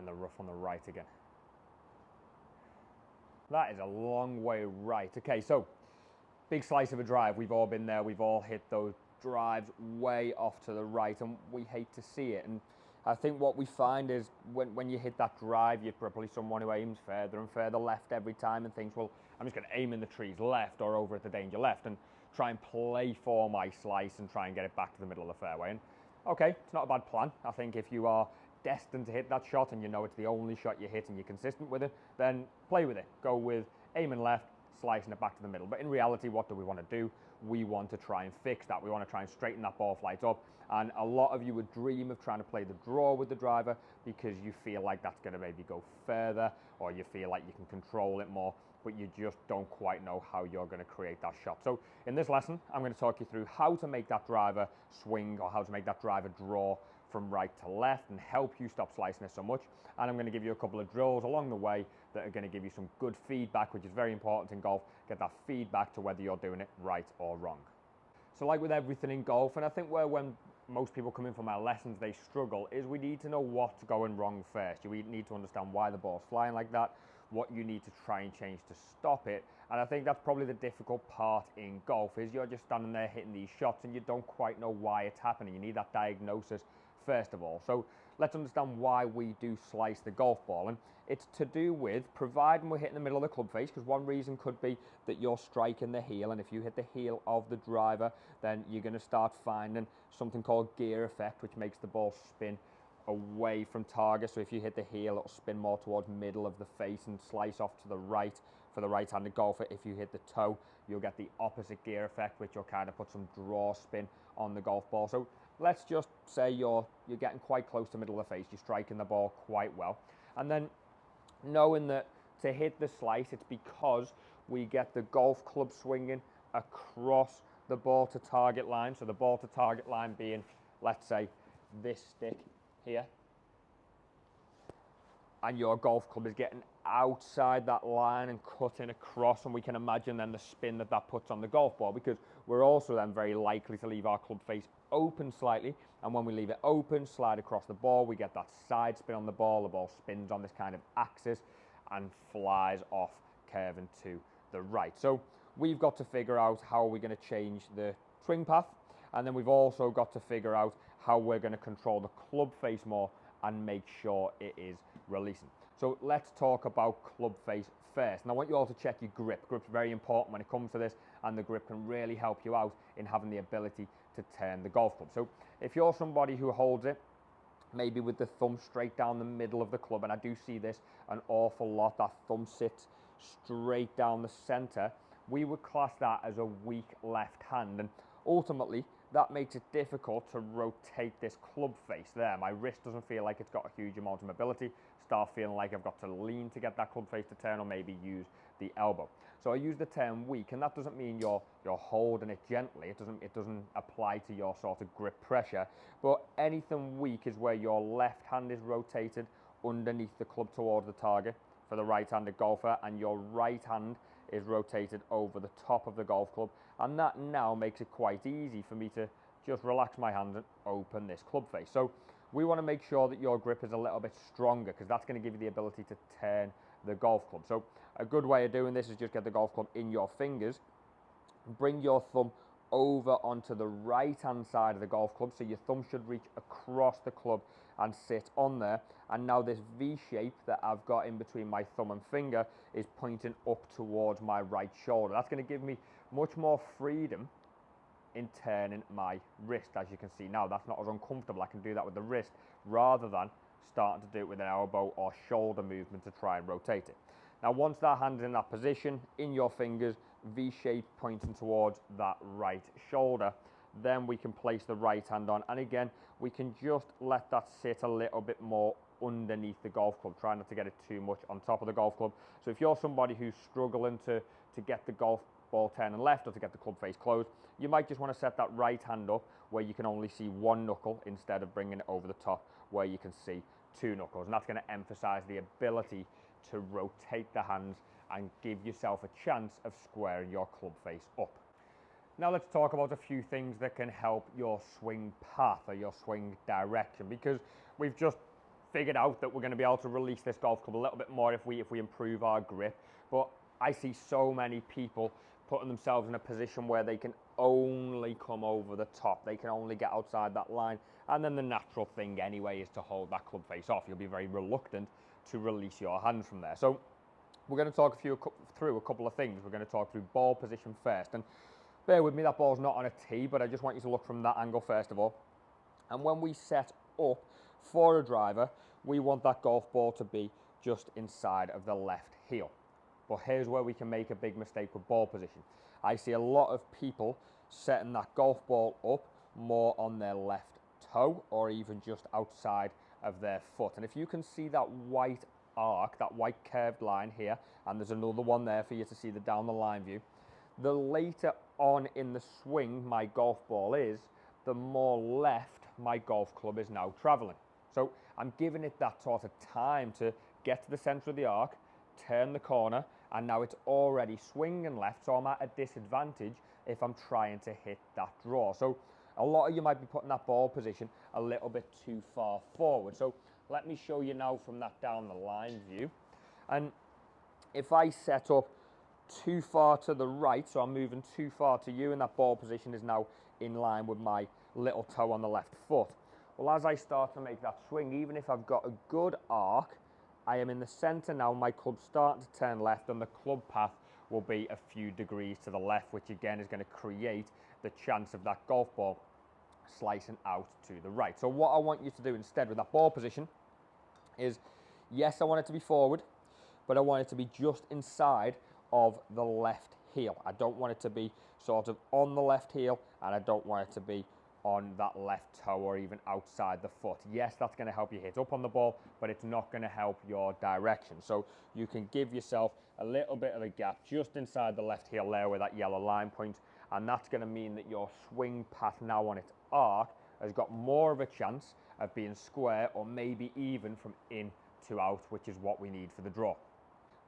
in the rough on the right again. That is a long way right. Okay, so big slice of a drive. We've all been there. We've all hit those drives way off to the right, and we hate to see it. And I think what we find is when you hit that drive, you're probably someone who aims further and further left every time and thinks, well, I'm just going to aim in the trees left or over at the danger left and try and play for my slice and try and get it back to the middle of the fairway. And okay, it's not a bad plan. I think if you are destined to hit that shot and you know it's the only shot you hit and you're consistent with it, then play with it. Go with aiming left, slicing it back to the middle. But in reality, what do we want to do? We want to try and fix that. We want to try and straighten that ball flight up. And a lot of you would dream of trying to play the draw with the driver because you feel like that's going to maybe go further, or you feel like you can control it more, but you just don't quite know how you're going to create that shot. So in this lesson, I'm going to talk you through how to make that driver swing, or how to make that driver draw from right to left and help you stop slicing it so much. And I'm going to give you a couple of drills along the way that are going to give you some good feedback, which is very important in golf. Get that feedback to whether you're doing it right or wrong. So like with everything in golf, and I think when most people come in for my lessons, they struggle, is we need to know what's going wrong first. You need to understand why the ball's flying like that, what you need to try and change to stop it. And I think that's probably the difficult part in golf, is you're just standing there hitting these shots and you don't quite know why it's happening. You need that diagnosis first of all. So let's understand why we do slice the golf ball. And it's to do with, providing we're hitting the middle of the club face, because one reason could be that you're striking the heel, and if you hit the heel of the driver, then you're going to start finding something called gear effect, which makes the ball spin away from target. So if you hit the heel, it'll spin more towards middle of the face and slice off to the right for the right-handed golfer. If you hit the toe, you'll get the opposite gear effect, which will kind of put some draw spin on the golf ball. So let's just say you're getting quite close to middle of the face, you're striking the ball quite well, and then knowing that to hit the slice, it's because we get the golf club swinging across the ball to target line. So the ball to target line being, let's say, this stick here, and your golf club is getting outside that line and cutting across, and we can imagine then the spin that puts on the golf ball, because we're also then very likely to leave our club face open slightly, and when we leave it open, slide across the ball, we get that side spin on the ball spins on this kind of axis and flies off curving to the right. So we've got to figure out how we're going to change the swing path, and then we've also got to figure out how we're going to control the club face more and make sure it is releasing. So let's talk about club face first. And I want you all to check your grip. Grip's very important when it comes to this, and the grip can really help you out in having the ability to turn the golf club. So if you're somebody who holds it maybe with the thumb straight down the middle of the club, and I do see this an awful lot, that thumb sits straight down the center, we would class that as a weak left hand, and ultimately that makes it difficult to rotate this club face there. My wrist doesn't feel like it's got a huge amount of mobility, start feeling like I've got to lean to get that club face to turn, or maybe use the elbow. So I use the term weak, and that doesn't mean you're holding it gently. It doesn't apply to your sort of grip pressure, but anything weak is where your left hand is rotated underneath the club towards the target for the right-handed golfer, and your right hand is rotated over the top of the golf club, and that now makes it quite easy for me to just relax my hand and open this club face. So we want to make sure that your grip is a little bit stronger, because that's going to give you the ability to turn the golf club. So a good way of doing this is just get the golf club in your fingers, bring your thumb over onto the right hand side of the golf club, so your thumb should reach across the club and sit on there, and now this V shape that I've got in between my thumb and finger is pointing up towards my right shoulder. That's going to give me much more freedom in turning my wrist. As you can see now, that's not as uncomfortable. I can do that with the wrist rather than starting to do it with an elbow or shoulder movement to try and rotate it. Now once that hand's in that position, in your fingers, V shape pointing towards that right shoulder, then we can place the right hand on, and again we can just let that sit a little bit more underneath the golf club, try not to get it too much on top of the golf club. So if you're somebody who's struggling to get the golf ball turning left or to get the club face closed, you might just want to set that right hand up where you can only see one knuckle instead of bringing it over the top where you can see two knuckles, and that's going to emphasize the ability to rotate the hands and give yourself a chance of squaring your club face up. Now let's talk about a few things that can help your swing path or your swing direction, because we've just figured out that we're going to be able to release this golf club a little bit more if we improve our grip. But I see so many people putting themselves in a position where they can only come over the top. They can only get outside that line. And then the natural thing anyway is to hold that club face off. You'll be very reluctant to release your hands from there. So we're going to talk through a couple of things. We're going to talk through ball position first. And bear with me, that ball's not on a tee, but I just want you to look from that angle first of all. And when we set up for a driver, we want that golf ball to be just inside of the left heel. But here's where we can make a big mistake with ball position. I see a lot of people setting that golf ball up more on their left toe or even just outside of their foot. And if you can see that white arc, that white curved line here, and there's another one there for you to see the down the line view, the later on in the swing my golf ball is, the more left my golf club is now traveling. So I'm giving it that sort of time to get to the center of the arc, turn the corner, and now it's already swinging left, so I'm at a disadvantage if I'm trying to hit that draw. So a lot of you might be putting that ball position a little bit too far forward. So let me show you now from that down the line view. And if I set up too far to the right, so I'm moving too far to you, and that ball position is now in line with my little toe on the left foot. Well, as I start to make that swing, even if I've got a good arc, I am in the center now, my club's starting to turn left, and the club path will be a few degrees to the left, which again is going to create the chance of that golf ball slicing out to the right. So what I want you to do instead with that ball position is, yes, I want it to be forward, but I want it to be just inside of the left heel. I don't want it to be sort of on the left heel, and I don't want it to be on that left toe or even outside the foot. Yes, that's going to help you hit up on the ball, but it's not going to help your direction. So you can give yourself a little bit of a gap just inside the left heel there with that yellow line point, and that's going to mean that your swing path now on its arc has got more of a chance of being square or maybe even from in to out, which is what we need for the draw.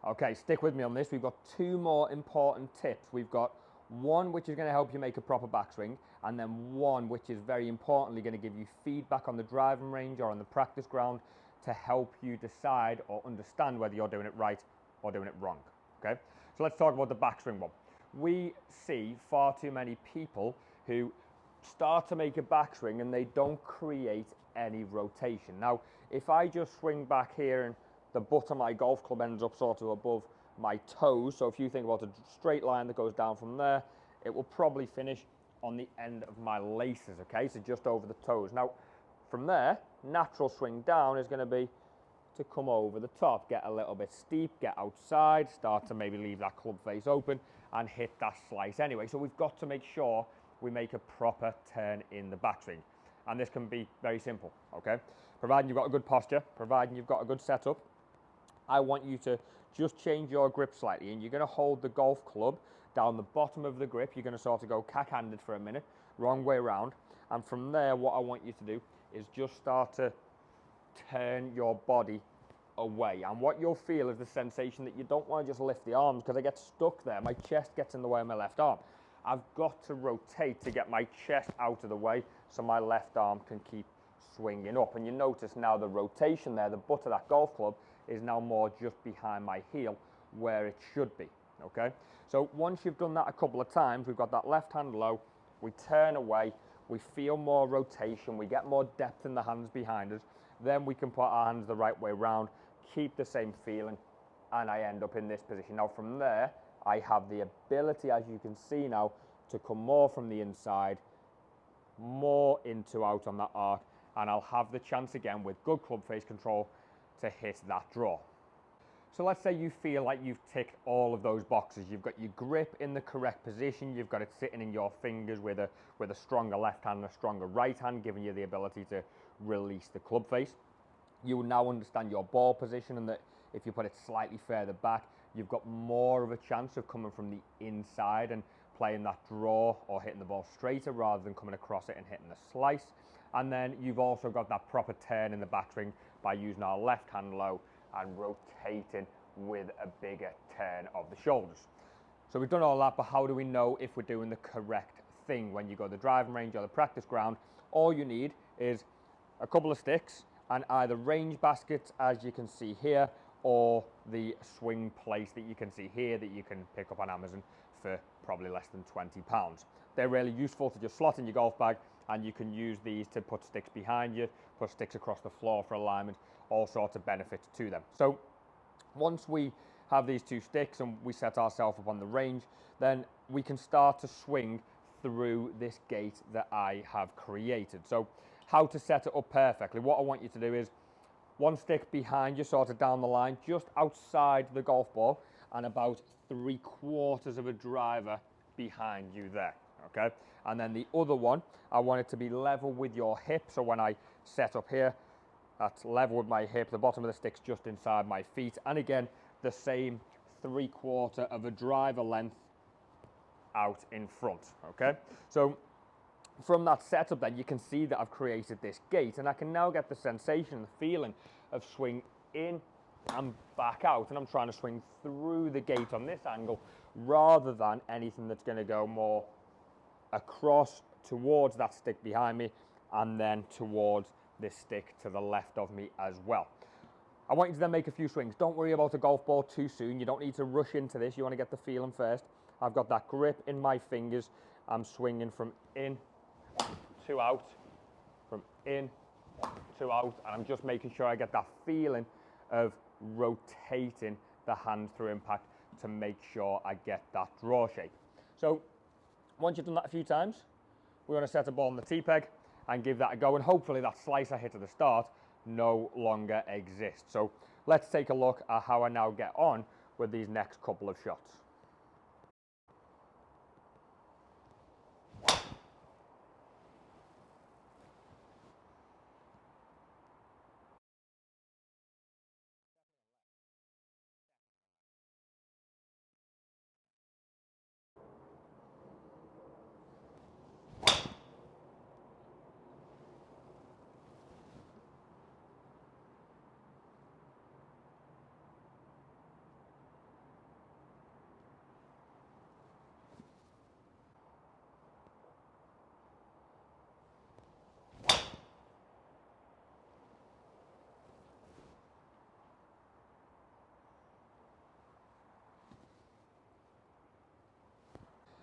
Okay, stick with me on this. We've got two more important tips. We've got one which is going to help you make a proper backswing, and then one which is very importantly going to give you feedback on the driving range or on the practice ground to help you decide or understand whether you're doing it right or doing it wrong. Okay, so let's talk about the backswing one. We see far too many people who start to make a backswing and they don't create any rotation. Now, if I just swing back here and the butt of my golf club ends up sort of above my toes, so if you think about a straight line that goes down from there, it will probably finish on the end of my laces, okay, so just over the toes. Now, from there, natural swing down is going to be to come over the top, get a little bit steep, get outside, start to maybe leave that club face open and hit that slice anyway. So we've got to make sure we make a proper turn in the backswing, and this can be very simple, okay, providing you've got a good posture, providing you've got a good setup. I want you to just change your grip slightly, and you're going to hold the golf club down the bottom of the grip. You're going to sort of go cack-handed for a minute, wrong way around, and from there what I want you to do is just start to turn your body away, and what you'll feel is the sensation that you don't want to just lift the arms because I get stuck there. My chest gets in the way of my left arm. I've got to rotate to get my chest out of the way so my left arm can keep swinging up, and you notice now the rotation there, the butt of that golf club is now more just behind my heel where it should be, okay? So once you've done that a couple of times, we've got that left hand low, we turn away, we feel more rotation, we get more depth in the hands behind us, then we can put our hands the right way around, keep the same feeling, and I end up in this position. Now from there, I have the ability, as you can see now, to come more from the inside, more into out on that arc, and I'll have the chance again with good club face control to hit that draw. So let's say you feel like you've ticked all of those boxes. You've got your grip in the correct position, you've got it sitting in your fingers with a stronger left hand and a stronger right hand, giving you the ability to release the club face. You will now understand your ball position, and that if you put it slightly further back, you've got more of a chance of coming from the inside and playing that draw or hitting the ball straighter rather than coming across it and hitting the slice. And then you've also got that proper turn in the backswing by using our left hand low and rotating with a bigger turn of the shoulders. So we've done all that, but how do we know if we're doing the correct thing when you go to the driving range or the practice ground? All you need is a couple of sticks and either range baskets, as you can see here, or the swing place that you can see here that you can pick up on Amazon for probably less than £20. They're really useful to just slot in your golf bag, and you can use these to put sticks behind you, put sticks across the floor for alignment, all sorts of benefits to them. So once we have these two sticks and we set ourselves up on the range, then we can start to swing through this gate that I have created. So how to set it up perfectly. What I want you to do is one stick behind you, sort of down the line, just outside the golf ball, and about 3/4 of a driver behind you there, okay? And then the other one, I want it to be level with your hip. So when I set up here, that's level with my hip, the bottom of the stick's just inside my feet. And again, the same 3/4 of a driver length out in front, okay? So from that setup then, you can see that I've created this gate, and I can now get the sensation, the feeling of swing in and back out, and I'm trying to swing through the gate on this angle rather than anything that's going to go more across towards that stick behind me and then towards this stick to the left of me as well. I want you to then make a few swings. Don't worry about a golf ball too soon. You don't need to rush into this. You want to get the feeling first. I've got that grip in my fingers. I'm swinging from in to out, from in to out, and I'm just making sure I get that feeling of rotating the hand through impact to make sure I get that draw shape. So once you've done that a few times, we're going to set a ball on the tee-peg and give that a go, and hopefully that slice I hit at the start no longer exists. So let's take a look at how I now get on with these next couple of shots.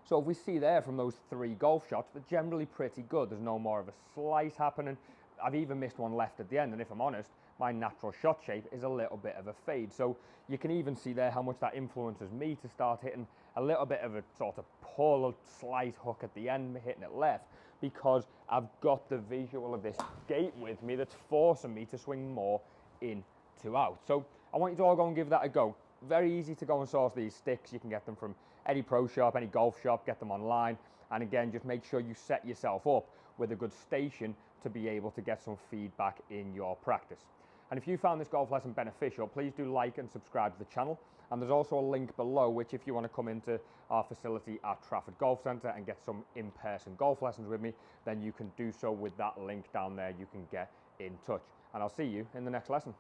So if we see there from those 3 golf shots, they're generally pretty good. There's no more of a slice happening. I've even missed one left at the end, and if I'm honest, my natural shot shape is a little bit of a fade. So you can even see there how much that influences me to start hitting a little bit of a sort of pull, slice hook at the end, hitting it left, because I've got the visual of this gate with me that's forcing me to swing more in to out. So I want you to all go and give that a go. Very easy to go and source these sticks. You can get them from any pro shop, any golf shop, get them online. And again, just make sure you set yourself up with a good station to be able to get some feedback in your practice. And if you found this golf lesson beneficial, please do like and subscribe to the channel. And there's also a link below, which if you want to come into our facility at Trafford Golf Centre and get some in-person golf lessons with me, then you can do so with that link down there. You can get in touch. And I'll see you in the next lesson.